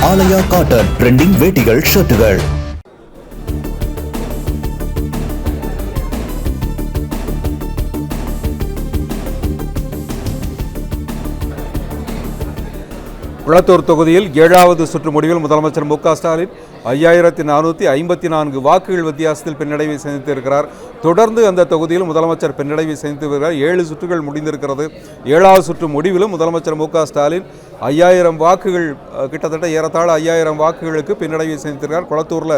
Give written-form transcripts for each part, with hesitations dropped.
ஆலயா cotton trending வேட்டிகள் ஷர்ட்டுகள். Kulathur தொகுதியில் 7வது சுற்று முடிவில் முதலமைச்சர் மு.க. ஸ்டாலின் 5454 வாக்குகள் வித்தியாசத்தில் பின்னடைவை சந்தித்திருக்கிறார். தொடர்ந்து அந்த தொகுதியில் முதலமைச்சர் பின்னடைவை சந்தித்து வருகிறார். 7 சுற்றுகள் முடிந்திருக்கிறது. 7வது சுற்று முடிவிலும் முதலமைச்சர் மு.க. ஸ்டாலின் 5000 வாக்குகள் கிட்டத்தட்ட ஏறத்தாழ 5000 வாக்குகளுக்கு பின்னடைவை சந்தித்திருக்கிறார். குளத்தூரில்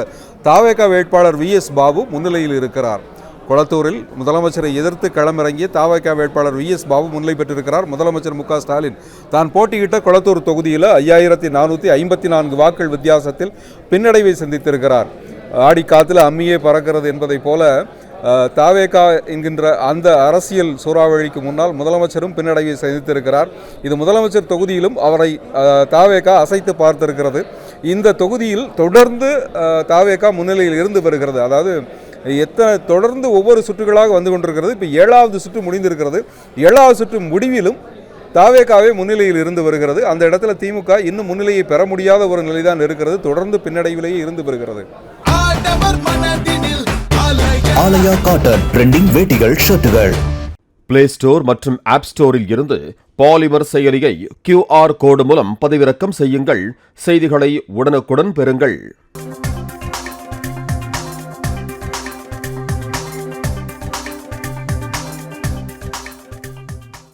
தாவேகா வேட்பாளர் வி.எஸ். பாபு முன்னிலையில் இருக்கிறார். குளத்தூரில் முதலமைச்சரை எதிர்த்து களமிறங்கிய தாவேகா வேட்பாளர் வி.எஸ். பாபு முன்னிலை பெற்றிருக்கிறார். முதலமைச்சர் மு.க. ஸ்டாலின் தான் போட்டியிட்ட குளத்தூர் தொகுதியில் 5454 வாக்குகள் வித்தியாசத்தில் பின்னடைவை சந்தித்திருக்கிறார். ஆடி காத்துல அம்மியே பறக்கிறது என்பதைப் போல தாவேகா என்கின்ற அந்த அரசியல் சூறாவளிக்கு முன்னால் முதலமைச்சரும் பின்னடைவை சந்தித்திருக்கிறார். இது முதலமைச்சர் தொகுதியிலும் அவரை தாவேகா அசைத்து பார்த்திருக்கிறது. இந்த தொகுதியில் தொடர்ந்து தாவேகா முன்னிலையில் இருந்து வருகிறது. அதாவது தொடர்ந்து ஒவ்வொரு சுற்றுகளாக வந்து கொண்டிருக்கிறது. இப்போ 7வது சுற்று முடிந்திருக்கிறது. 7வது சுற்று முடிவிலும் தாவேகாவே முன்னிலையில் இருந்து வருகிறது. அந்த இடத்துல திமுக இன்னும் முன்னிலையை பெற முடியாத ஒரு நிலைதான் இருக்கிறது. தொடர்ந்து பின்னடைவிலேயே இருந்து வருகிறது. ஆலயா காட்டன் ட்ரெண்டிங் வேட்டிகள் ஷர்ட்டுகள். பிளே ஸ்டோர் மற்றும் ஆப் ஸ்டோரில் இருந்து பாலிமர் செயலியை QR கோடு மூலம் பதிவிறக்கம் செய்யுங்கள். செய்திகளை உடனுக்குடன் பெறுங்கள்.